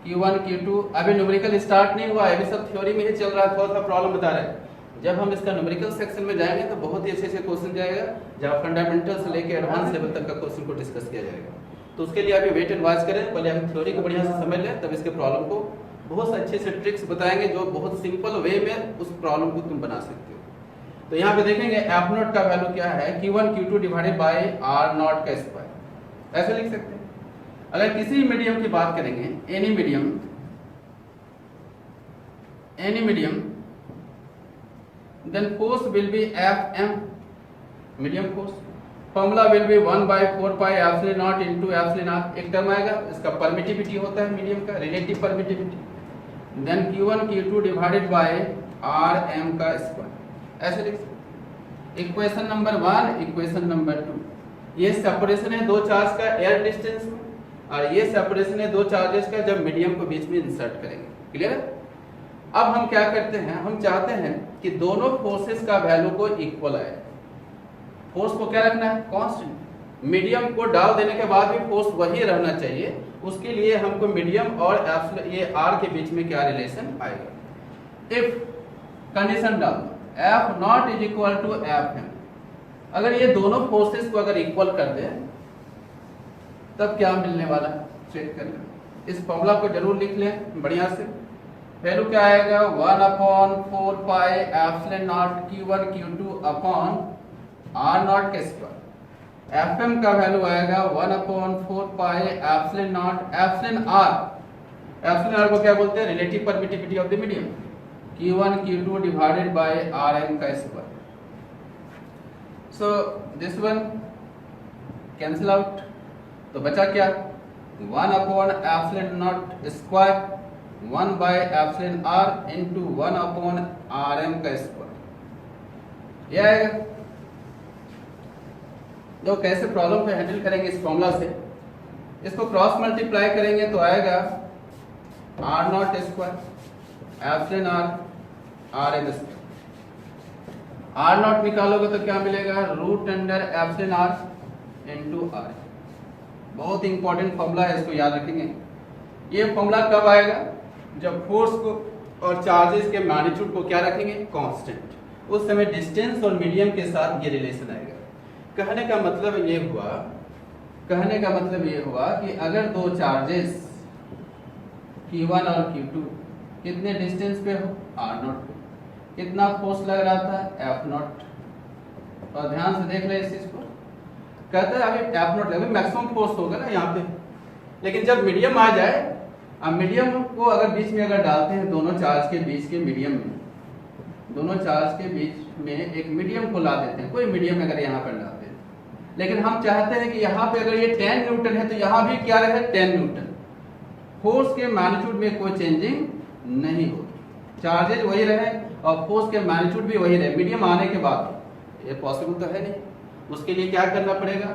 Q1 Q2। अभी न्यूमेरिकल स्टार्ट नहीं हुआ है, अभी सब थ्योरी में ही चल रहा है, थोड़ा सा प्रॉब्लम बता रहे हैं। जब हम इसका न्यूमेरिकल सेक्शन में जाएंगे तो बहुत ही अच्छे से क्वेश्चन जाएगा, जहाँ फंडामेंटल से लेकर एडवांस लेवल तक का क्वेश्चन को डिस्कस किया जाएगा। तो उसके लिए अभी वेट एंड वॉच करें, पहले हम थ्योरी को बढ़िया से समझ लें, तब इसके प्रॉब्लम को बहुत से अच्छे से ट्रिक्स बताएंगे जो बहुत सिंपल वे में उस प्रॉब्लम को तुम बना सकते हो। तो यहाँ पे देखेंगे एफ नॉट का वैल्यू क्या है, Q1 Q2 divided by r naught का स्क्वायर, ऐसे लिख सकते हैं। अगर किसी मीडियम की बात करेंगे, any medium then force will be Fm, medium force। formula will be 1/4 pi epsilon naught into epsilon r। एक टर्म आएगा, इसका परमिटिविटी होता है मीडियम का, relative permittivity. then Q1 Q2 divided by Rm का स्क्वायर, ऐसे लिख सकते। इक्वेशन नंबर 1, इक्वेशन नंबर 2, ये सेपरेशन है दो चार्ज का एयर डिस्टेंस में, और ये सेपरेशन है दो चार्जेस का जब मीडियम को बीच में इंसर्ट करेंगे। क्लियर है। अब हम क्या करते हैं, हम चाहते हैं कि दोनों फोर्सेस का वैल्यू को इक्वल आए। फोर्स को क्या रखना है, कांस्टेंट। मीडियम को डाल देने के बाद भी फोर्स वही रहना चाहिए, उसके लिए हमको मीडियम और ये आर के बीच में क्या रिलेशन आएगा। इफ कंडीशन डाल दो F naught is equal to Fm, अगर ये दोनों फोर्सेस को अगर इक्वल कर दे तब क्या मिलने वाला है, चेक कर लें। इस फॉर्मूला को जरूर लिख लें बढ़िया से। वैल्यू क्या आएगा, 1/4 pi epsilon not Q1 Q2 upon r naught के स्क्वायर। Fm का वैल्यू आएगा 1/4 pi epsilon not epsilon r को क्या बोलते हैं, relative permittivity of the medium, Q1 Q2 divided by Rm का square. So this one cancel out, तो बचा क्या, 1/एप्सिलॉन नॉट स्क्वायर 1/एप्सिलॉन r इंटू 1/Rm का स्क्वायर। यह आएगा। जो कैसे प्रॉब्लम पे हैंडल करेंगे इस फॉर्मूला से, इसको क्रॉस मल्टीप्लाई करेंगे तो आएगा R0 square epsilon r Rm square. R naught निकालोगे तो क्या मिलेगा, root under epsilon r into r. बहुत इंपॉर्टेंट फॉर्मूला है, इसको याद रखेंगे। ये फॉर्मूला कब आएगा, जब फोर्स को और चार्जेस के मैग्नीट्यूड को क्या रखेंगे, कांस्टेंट, उस समय डिस्टेंस और मीडियम के साथ ये रिलेशन आएगा। कहने का मतलब ये हुआ कि अगर दो चार्जेस Q1 और Q2 कितने डिस्टेंस पे हो, R0 पे, कितना फोर्स लग रहा था, F0। और ध्यान से देख ले इस चीज को, कहते हैं अभी F0 अभी मैक्सिमम फोर्स होगा ना यहाँ पे, लेकिन जब मीडियम आ जाए, अब मीडियम को अगर बीच में अगर डालते हैं, दोनों चार्ज के बीच के मीडियम में, दोनों चार्ज के बीच में एक मीडियम को ला देते हैं, कोई मीडियम अगर यहाँ पर डालते हैं, लेकिन हम चाहते हैं कि यहाँ पे अगर ये 10 न्यूटन है तो यहाँ भी क्या रहे, 10 न्यूटन। फोर्स के मैग्नीट्यूड में कोई चेंजिंग नहीं हो, चार्जेज वही रहे और फोर्स के मैग्नीट्यूड भी वही रहे मीडियम आने के बाद। ये पॉसिबल तो है नहीं। उसके लिए क्या करना पड़ेगा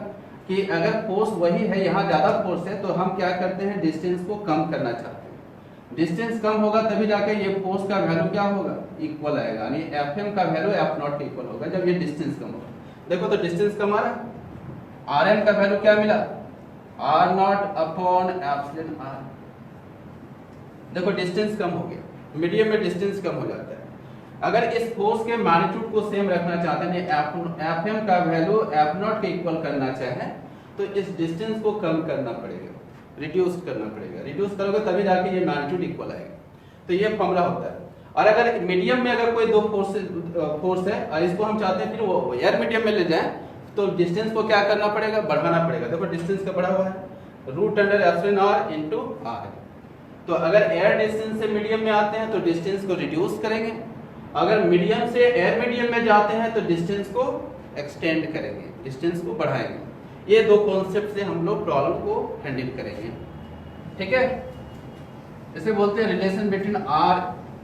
कि अगर फोर्स वही है, यहाँ ज्यादा फोर्स है, तो हम क्या करते हैं, डिस्टेंस को कम करना चाहते हैं। डिस्टेंस कम होगा तभी जाके ये फोर्स का वैल्यू क्या होगा, इक्वल आएगा, यानी Fm का वैल्यू F0 के इक्वल होगा जब ये डिस्टेंस कम होगा। देखो तो डिस्टेंस कम आ रहा है, Rm का वैल्यू क्या मिला, R0 अपॉन एप्सिलॉन R। देखो डिस्टेंस कम हो गया, मीडियम में डिस्टेंस कम हो जाता है। अगर इस फोर्स के मैग्नीट्यूड को सेम रखना चाहते हैं, Fm का वैल्यू F0 के इक्वल करना चाहे, तो इस डिस्टेंस को कम करना पड़ेगा, रिड्यूस करना पड़ेगा। रिड्यूस करोगे तभी जाके ये मैग्नीट्यूड इक्वल आएगा। तो ये फॉर्मूला होता है। और अगर मीडियम में अगर कोई दो फोर्स है और इसको हम चाहते हैं फिर वो एयर मीडियम में ले जाएं, तो डिस्टेंस को क्या करना पड़ेगा, बढ़ाना पड़ेगा। देखो डिस्टेंस का बढ़ा हुआ है, root under epsilon r into r. तो अगर एयर डिस्टेंस से मीडियम में आते हैं तो डिस्टेंस को रिड्यूस करेंगे, अगर मीडियम से एयर मीडियम में जाते हैं तो डिस्टेंस को एक्सटेंड करेंगे, डिस्टेंस को बढ़ाएंगे। ये दो कॉन्सेप्ट से हम लोग प्रॉब्लम को हैंडल करेंगे, ठीक है। इसे बोलते हैं relation between r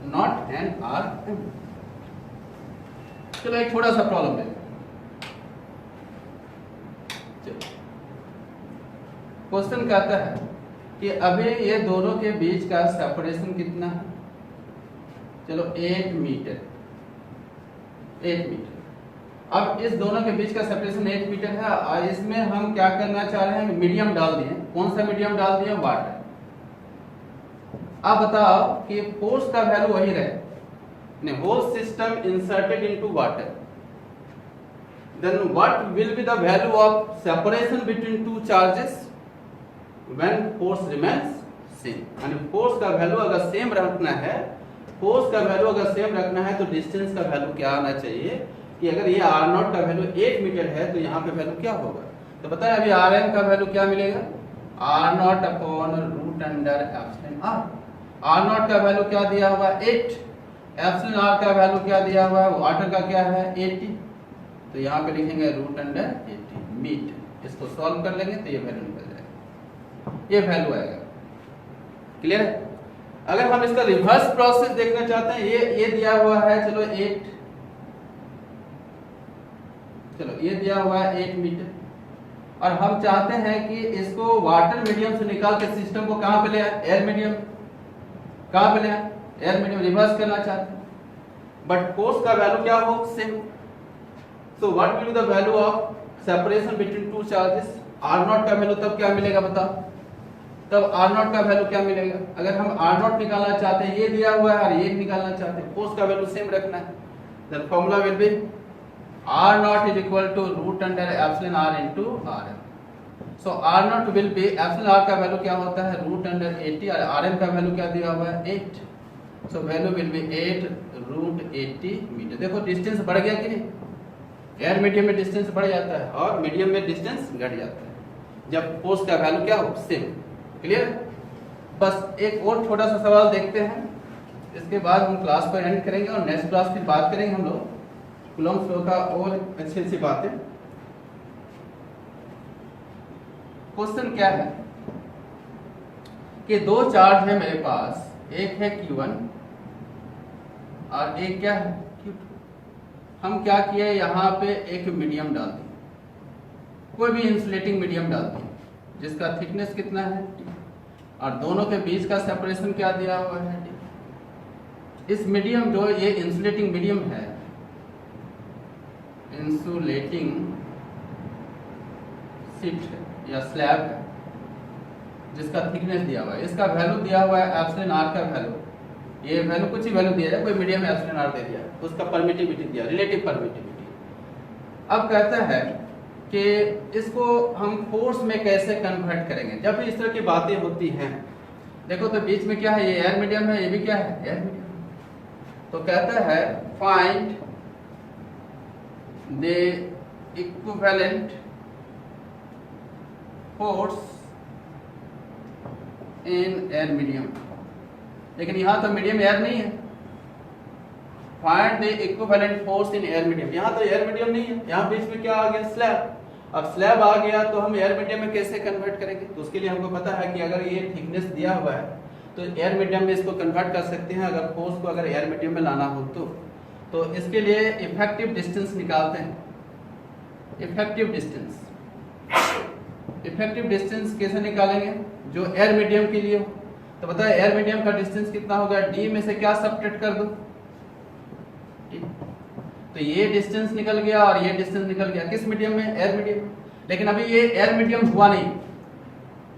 naught and r m. चलो एक थोड़ा सा प्रॉब्लम देखो। क्वेश्चन कहता है कि अभी ये दोनों के बीच का सेपरेशन कितना है, चलो 8 मीटर। अब इस दोनों के बीच का सेपरेशन 8 मीटर है और इसमें हम क्या करना चाह रहे हैं, मीडियम डाल दिए। कौन सा मीडियम डाल दिए, वाटर। अब बताओ कि फोर्स का वैल्यू वही रहे, whole system inserted into water, then what will be the value of separation between two charges when force remains same? यानी फोर्स का वैल्यू अगर सेम रखना है, तो डिस्टेंस का वैल्यू क्या आना चाहिए कि अगर ये R0 का वैल्यू 8 मीटर है तो यहाँ पे वैल्यू क्या होगा। तो पता है अभी Rm का वैल्यू क्या मिलेगा, R0 upon root under epsilon R। R0 का वैल्यू क्या दिया हुआ है, 8। एप्सिलॉन R का वैल्यू क्या दिया हुआ है, वाटर का क्या है, 80। तो यहाँ पे लिखेंगे रूट अंडर 80 मीटर। इसको सॉल्व कर लेंगे तो ये वैल्यू निकल जाएगा, ये वैल्यू आएगा। क्लियर है। अगर हम इसका रिवर्स प्रोसेस देखना चाहते हैं, ये दिया हुआ है, चलो 8, चलो ये दिया हुआ है 8 मीटर, और हम चाहते हैं कि इसको वाटर मीडियम से निकाल के सिस्टम को कहां पे ले आए, एयर मीडियम। कहां पे ले आए, एयर मीडियम। रिवर्स करना चाहते हैं, बट फोर्स का वैल्यू क्या हो, same. So what will be the value of separation between two charges? R0 का वैल्यू तब क्या मिलेगा बताओ, तब R0 का वैल्यू क्या मिलेगा। अगर हम R0 निकालना चाहते हैं, ये दिया हुआ है और ये निकालना चाहते हैं, फोर्स का वैल्यू सेम रखना है, then formula will be R0 is equal to root under epsilon R into Rm. So R0 will be, epsilon R का वैल्यू क्या होता है, root under 80, और Rm का वैल्यू क्या दिया हुआ है, 8। So value will be 8 root 80 metre. देखो डिस्टेंस बढ़ गया कि नहीं, एयर मीडियम में डिस्टेंस बढ़ जाता है और मीडियम में डिस्टेंस घट जाता है जब फोर्स का वैल्यू क्या हो, सेम। क्लियर। बस एक और छोटा सा सवाल देखते हैं, इसके बाद हम क्लास को एंड करेंगे और नेक्स्ट क्लास फिर बात करेंगे हम लोग कूलम्ब लॉ का और अच्छी अच्छी बातें। क्वेश्चन क्या है कि दो चार्ज है मेरे पास, एक है Q1 और एक क्या है Q2। हम क्या किए, यहाँ पे एक मीडियम डाल दिए, कोई भी इंसुलेटिंग मीडियम डाल दिए जिसका थिकनेस कितना है T, और दोनों के बीच का सेपरेशन क्या दिया हुआ है D। इस मीडियम जो ये इंसुलेटिंग मीडियम है, इंसुलेटिंग शीट है या स्लैब है जिसका थिकनेस दिया हुआ है, इसका वैल्यू दिया हुआ है एप्सिलॉन आर का वैल्यू, ये वैल्यू कुछ ही वैल्यू दिया जाए, कोई मीडियम एप्सिलॉन आर दे दिया, उसका परमिटिविटी दिया, रिलेटिव परमिटिविटी। अब कहता है कि इसको हम फोर्स में कैसे कन्वर्ट करेंगे। जब भी इस तरह की बातें होती हैं, देखो तो बीच में क्या है, ये एयर मीडियम है, ये भी क्या है, एयर मीडियम। तो कहता है find the equivalent force in air medium, लेकिन यहां तो मीडियम एयर नहीं है। Find the equivalent force in air medium, यहां तो एयर मीडियम नहीं है, यहां बीच में क्या आ गया, स्लैब। अब स्लैब आ गया तो हम एयर मीडियम में कैसे कन्वर्ट करेंगे, तो उसके लिए हमको पता है कि अगर ये थिकनेस दिया हुआ है तो एयर मीडियम में इसको कन्वर्ट कर सकते हैं, अगर फोर्स को अगर एयर मीडियम में लाना हो तो इसके लिए इफेक्टिव डिस्टेंस निकालते हैं। इफेक्टिव डिस्टेंस कैसे निकालेंगे, जो एयर मीडियम के लिए हो। तो बताए एयर मीडियम का डिस्टेंस कितना होगा, डी में से क्या सब्ट्रैक्ट कर दो, तो ये डिस्टेंस निकल गया और ये डिस्टेंस निकल गया, किस मीडियम में, एयर मीडियम में। लेकिन अभी ये एयर मीडियम हुआ नहीं,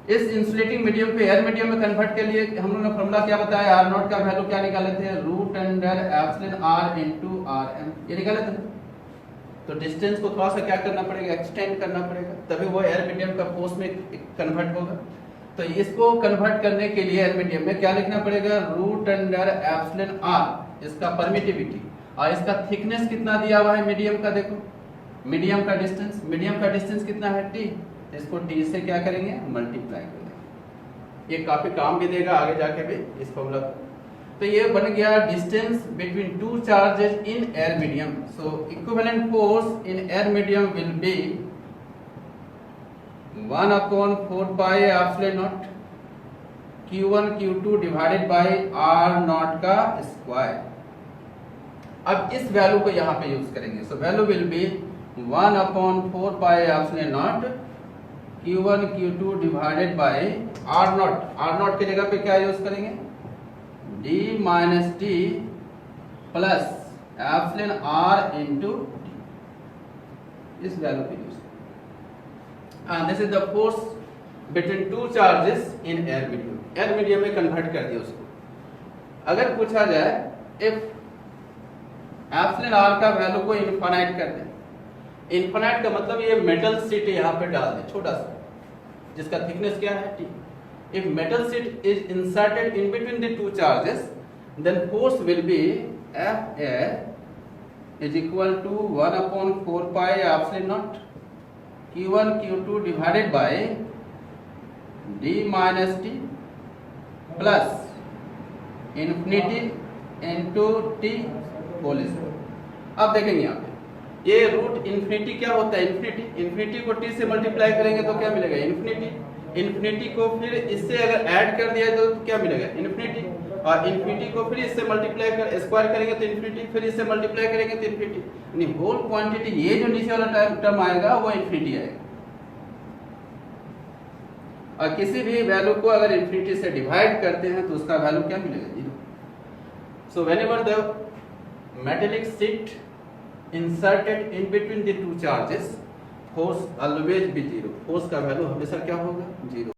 इस इंसुलेटिंग मीडियम को एयर मीडियम में कन्वर्ट के लिए हम लोगों ने फॉर्मूला क्या बताया, आर नॉट का वैल्यू क्या निकाले थे, root under epsilon r into r m, ये निकाले थे। तो डिस्टेंस को थोड़ा सा क्या करना पड़ेगा, एक्सटेंड करना पड़ेगा, तभी वो एयर मीडियम का फोर्स में कन्वर्ट होगा। तो इसको कन्वर्ट करने के लिए एयर मीडियम में क्या लिखना पड़ेगा, रूट अंडर एप्सिलॉन आर, इसका परमिटिविटी, और इसका थिकनेस कितना दिया हुआ है मीडियम का, देखो मीडियम का डिस्टेंस कितना है, टी, इसको टी से क्या करेंगे, मल्टीप्लाई करेंगे। ये काफी काम भी देगा आगे जाके भी इस फॉर्मूला को। तो ये बन गया distance between two charges in air medium. So equivalent force in air medium will be 1/4 pi epsilon not Q1 Q2 divided by R not का स्क्वायर। अब इस वैल्यू को यहाँ पे यूज करेंगे। So value will be 1/4 pi epsilon not Q1 Q2 divided by R not की जगह पे क्या यूज करेंगे, D minus T plus epsilon R into T, इस वैल्यू पे यूज करेंगे। This is the force between two charges in air medium, air medium में convert कर दिया उसको। अगर पूछा जाए इफ एप्सिलॉन R का वैल्यू को इनफाइनाइट कर दें, इनफाइनाइट का मतलब ये मेटल शीट यहाँ पे डाल दें छोटा सा, जिसका थिकनेस क्या है, T. If metal sheet is inserted in between the two charges, then force will be Fa is equal to 1/4 pi epsilon naught Q1 Q2 divided by D minus T plus infinity into T whole square। अब देखेंगे यहाँ पे ये root infinity क्या होता है, infinity को T से मल्टीप्लाई करेंगे तो क्या मिलेगा, इन्फिनिटी को फिर इससे अगर ऐड कर दिया तो क्या मिलेगा, इन्फिनिटी, और इन्फिनिटी को फिर इससे मल्टीप्लाई कर स्क्वायर करेंगे तो इन्फिनिटी, फिर इससे मल्टीप्लाई करेंगे तो इन्फिनिटी, यानी होल क्वांटिटी ये जो नीचे वाला टर्म आएगा वो इन्फिनिटी आएगा। और किसी भी वैल्यू को अगर इन्फिनिटी से डिवाइड करते हैं तो उसका वैल्यू क्या मिलेगा, 0। सो whenever the metallic sheet inserted in between the two charges, force always be 0, force का वैल्यू हमेशा क्या होगा, 0।